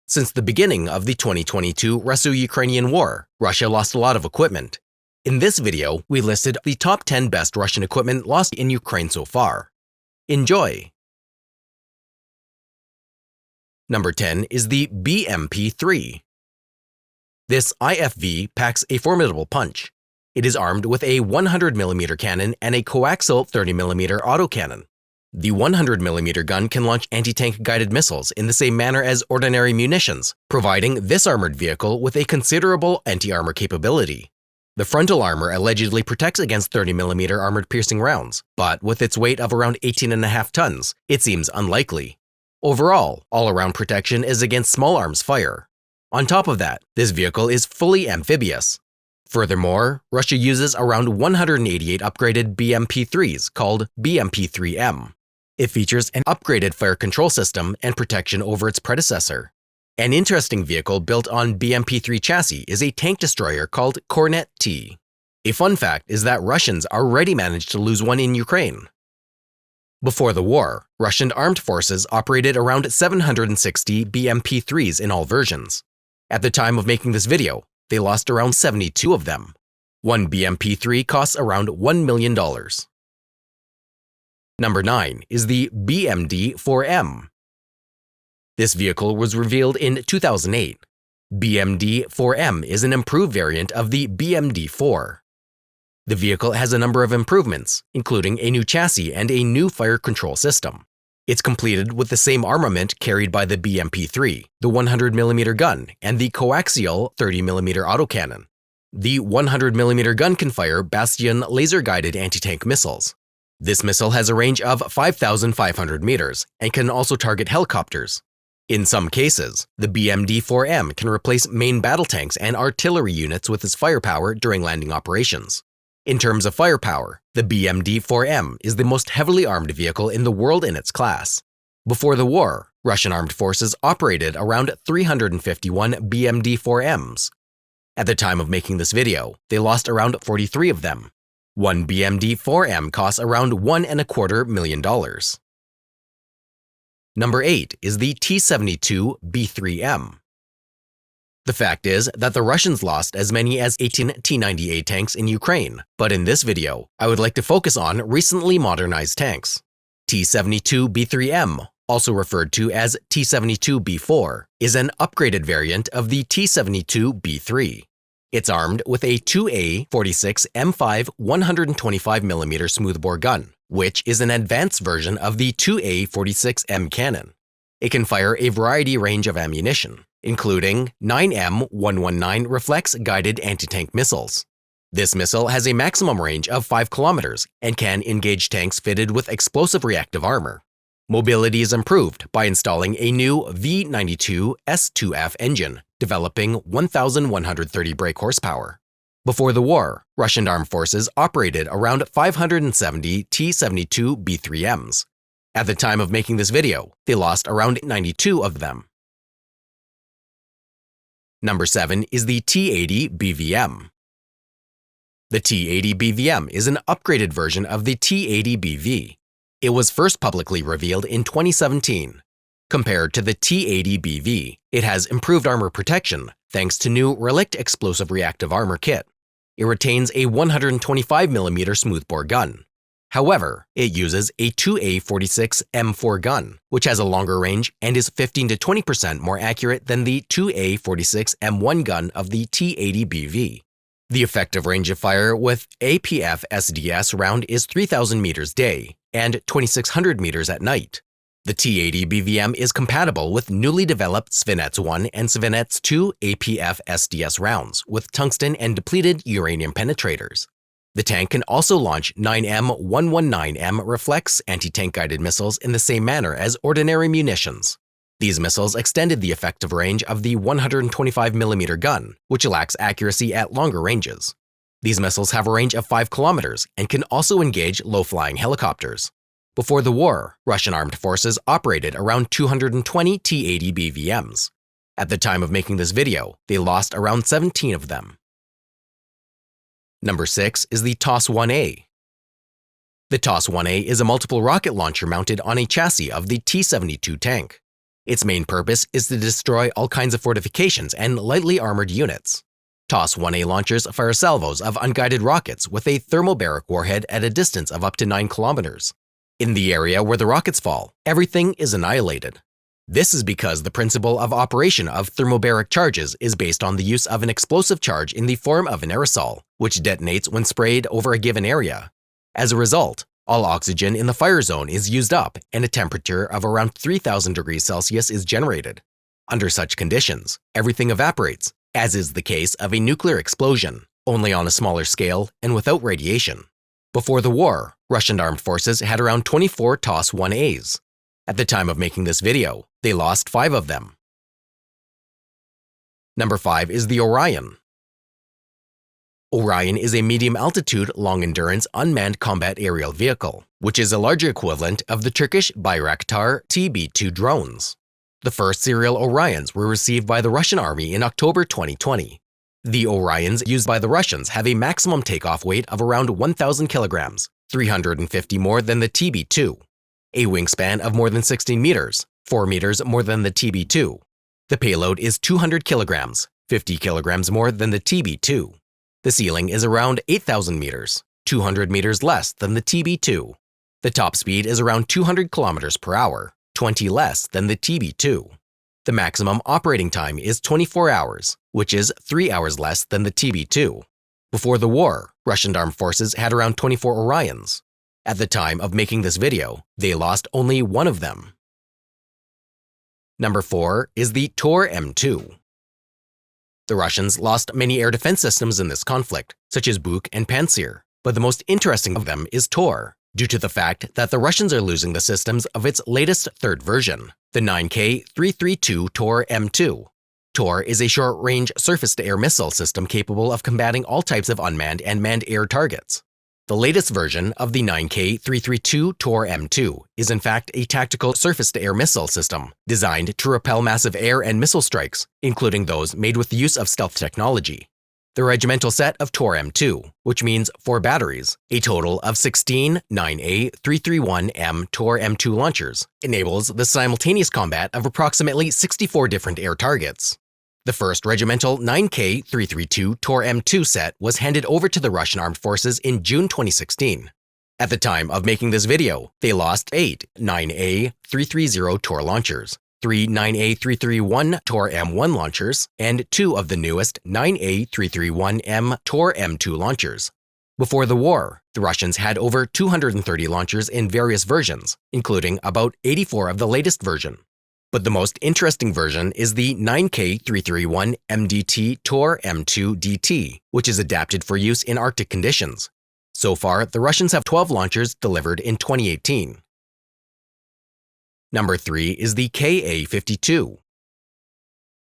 Since the beginning of the 2022 Russo-Ukrainian War, Russia lost a lot of equipment. In this video, we listed the top 10 best Russian equipment lost in Ukraine so far. Enjoy! Number 10 is the BMP-3. This IFV packs a formidable punch. It is armed with a 100mm cannon and a coaxial 30mm autocannon. The 100mm gun can launch anti-tank guided missiles in the same manner as ordinary munitions, providing this armored vehicle with a considerable anti-armor capability. The frontal armor allegedly protects against 30mm armored-piercing rounds, but with its weight of around 18.5 tons, it seems unlikely. Overall, all-around protection is against small arms fire. On top of that, this vehicle is fully amphibious. Furthermore, Russia uses around 188 upgraded BMP-3s called BMP-3M. It features an upgraded fire control system and protection over its predecessor. An interesting vehicle built on BMP-3 chassis is a tank destroyer called Kornet T. A fun fact is that Russians already managed to lose one in Ukraine. Before the war, Russian armed forces operated around 760 BMP-3s in all versions. At the time of making this video, they lost around 72 of them. One BMP-3 costs around $1 million. Number 9 is the BMD-4M. This vehicle was revealed in 2008. BMD-4M is an improved variant of the BMD-4. The vehicle has a number of improvements, including a new chassis and a new fire control system. It's completed with the same armament carried by the BMP-3, the 100mm gun, and the coaxial 30mm autocannon. The 100mm gun can fire Bastion laser-guided anti-tank missiles. This missile has a range of 5,500 meters and can also target helicopters. In some cases, the BMD-4M can replace main battle tanks and artillery units with its firepower during landing operations. In terms of firepower, the BMD-4M is the most heavily armed vehicle in the world in its class. Before the war, Russian armed forces operated around 351 BMD-4Ms. At the time of making this video, they lost around 43 of them. One BMD-4M costs around $1.25 million. Number 8 is the T-72B3M. The fact is that the Russians lost as many as 18 T-98 tanks in Ukraine, but in this video, I would like to focus on recently modernized tanks. T-72B3M, also referred to as T-72B4, is an upgraded variant of the T-72B3. It's armed with a 2A46 M5 125mm smoothbore gun, which is an advanced version of the 2A46M cannon. It can fire a variety range of ammunition, including 9M119 reflex-guided anti-tank missiles. This missile has a maximum range of 5 kilometers and can engage tanks fitted with explosive reactive armor. Mobility is improved by installing a new V92 S2F engine, developing 1,130 brake horsepower. Before the war, Russian armed forces operated around 570 T-72B3Ms. At the time of making this video, they lost around 92 of them. Number 7 is the T-80BVM. The T-80BVM is an upgraded version of the T-80BV. It was first publicly revealed in 2017. Compared to the T-80BV, it has improved armor protection thanks to new Relict explosive reactive armor kit. It retains a 125mm smoothbore gun. However, it uses a 2A46 M4 gun, which has a longer range and is 15 to 20% more accurate than the 2A46 M1 gun of the T-80BV. The effective range of fire with APF SDS round is 3,000 meters day and 2,600 meters at night. The T-80BVM is compatible with newly developed Svinets 1 and Svinets 2 APF SDS rounds with tungsten and depleted uranium penetrators. The tank can also launch 9M119M reflex anti-tank guided missiles in the same manner as ordinary munitions. These missiles extended the effective range of the 125mm gun, which lacks accuracy at longer ranges. These missiles have a range of 5 kilometers and can also engage low-flying helicopters. Before the war, Russian armed forces operated around 220 T-80BVMs. At the time of making this video, they lost around 17 of them. Number 6 is the TOS-1A. The TOS-1A is a multiple rocket launcher mounted on a chassis of the T-72 tank. Its main purpose is to destroy all kinds of fortifications and lightly armored units. TOS-1A launchers fire salvos of unguided rockets with a thermobaric warhead at a distance of up to 9 kilometers. In the area where the rockets fall, everything is annihilated. This is because the principle of operation of thermobaric charges is based on the use of an explosive charge in the form of an aerosol, which detonates when sprayed over a given area. As a result, all oxygen in the fire zone is used up and a temperature of around 3,000 degrees Celsius is generated. Under such conditions, everything evaporates, as is the case of a nuclear explosion, only on a smaller scale and without radiation. Before the war, Russian armed forces had around 24 TOS-1As. At the time of making this video, they lost 5 of them. Number 5 is the Orion. Orion is a medium-altitude, long-endurance, unmanned combat aerial vehicle, which is a larger equivalent of the Turkish Bayraktar TB2 drones. The first serial Orions were received by the Russian Army in October 2020. The Orions used by the Russians have a maximum takeoff weight of around 1,000 kilograms, 350 more than the TB2, a wingspan of more than 16 meters, 4 meters more than the TB2. The payload is 200 kilograms, 50 kilograms more than the TB2. The ceiling is around 8,000 meters, 200 meters less than the TB2. The top speed is around 200 kilometers per hour, 20 less than the TB2. The maximum operating time is 24 hours, which is 3 hours less than the TB2. Before the war, Russian armed forces had around 24 Orions. At the time of making this video, they lost only 1 of them. Number 4 is the Tor M2. The Russians lost many air defense systems in this conflict, such as Buk and Pantsir, but the most interesting of them is Tor, due to the fact that the Russians are losing the systems of its latest 3rd version, the 9K332 Tor M2. Tor is a short-range surface-to-air missile system capable of combating all types of unmanned and manned air targets. The latest version of the 9K332 Tor M2 is in fact a tactical surface-to-air missile system designed to repel massive air and missile strikes, including those made with the use of stealth technology. The regimental set of Tor M2, which means 4 batteries, a total of 16 9A331M Tor M2 launchers, enables the simultaneous combat of approximately 64 different air targets. The first regimental 9K332 Tor M2 set was handed over to the Russian Armed Forces in June 2016. At the time of making this video, they lost 8 9A330 Tor launchers, 3 9A331 Tor M1 launchers, and 2 of the newest 9A331M Tor M2 launchers. Before the war, the Russians had over 230 launchers in various versions, including about 84 of the latest version. But the most interesting version is the 9K331 MDT Tor M2 DT, which is adapted for use in Arctic conditions. So far, the Russians have 12 launchers delivered in 2018. Number 3 is the Ka-52.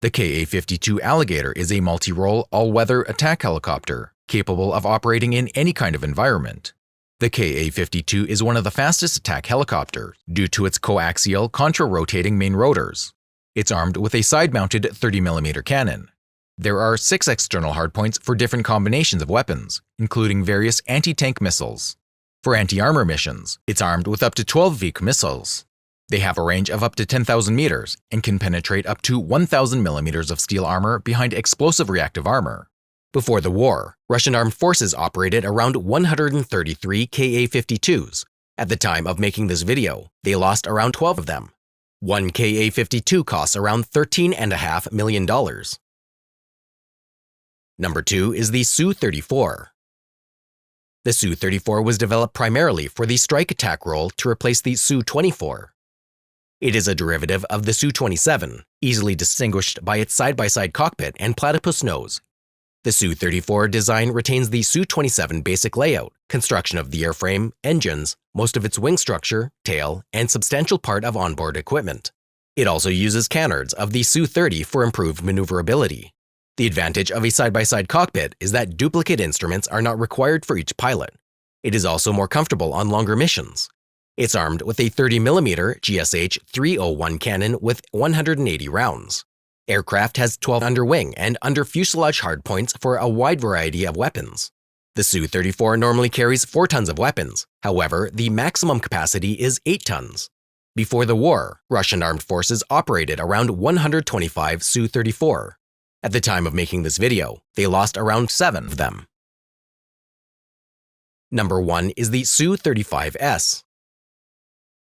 The Ka-52 Alligator is a multi-role, all-weather attack helicopter, capable of operating in any kind of environment. The Ka-52 is one of the fastest attack helicopters due to its coaxial, contra-rotating main rotors. It's armed with a side-mounted 30mm cannon. There are 6 external hardpoints for different combinations of weapons, including various anti-tank missiles. For anti-armor missions, it's armed with up to 12 Vuk missiles. They have a range of up to 10,000 meters and can penetrate up to 1,000 millimeters of steel armor behind explosive reactive armor. Before the war, Russian armed forces operated around 133 Ka-52s. At the time of making this video, they lost around 12 of them. One Ka-52 costs around $13.5 million. Number 2 is the Su-34. The Su-34 was developed primarily for the strike attack role to replace the Su-24. It is a derivative of the Su-27, easily distinguished by its side-by-side cockpit and platypus nose. The Su-34 design retains the Su-27 basic layout, construction of the airframe, engines, most of its wing structure, tail, and substantial part of onboard equipment. It also uses canards of the Su-30 for improved maneuverability. The advantage of a side-by-side cockpit is that duplicate instruments are not required for each pilot. It is also more comfortable on longer missions. It's armed with a 30mm GSH-301 cannon with 180 rounds. Aircraft has 12 underwing and under-fuselage hardpoints for a wide variety of weapons. The Su-34 normally carries 4 tons of weapons, however, the maximum capacity is 8 tons. Before the war, Russian armed forces operated around 125 Su-34. At the time of making this video, they lost around 7 of them. Number 1 is the Su-35S.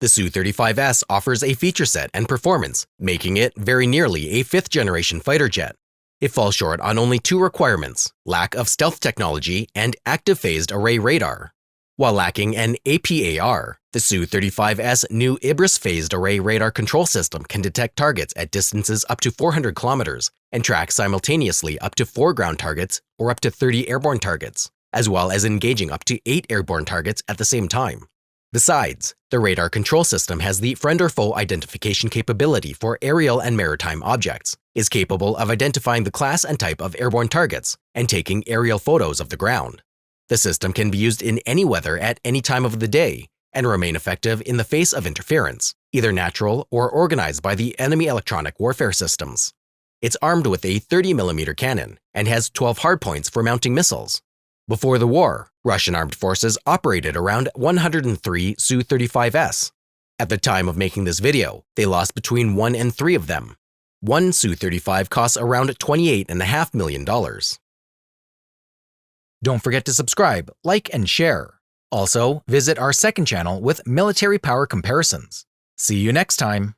The Su-35S offers a feature set and performance, making it very nearly a 5th-generation fighter jet. It falls short on only 2 requirements: lack of stealth technology and active phased array radar. While lacking an APAR, the Su-35S new IBRIS phased array radar control system can detect targets at distances up to 400 kilometers and track simultaneously up to 4 ground targets or up to 30 airborne targets, as well as engaging up to 8 airborne targets at the same time. Besides, the radar control system has the friend or foe identification capability for aerial and maritime objects, is capable of identifying the class and type of airborne targets, and taking aerial photos of the ground. The system can be used in any weather at any time of the day and remain effective in the face of interference, either natural or organized by the enemy electronic warfare systems. It's armed with a 30mm cannon and has 12 hardpoints for mounting missiles. Before the war, Russian armed forces operated around 103 Su-35S. At the time of making this video, they lost between 1 and 3 of them. One Su-35 costs around $28.5 million. Don't forget to subscribe, like, and share. Also, visit our second channel with military power comparisons. See you next time!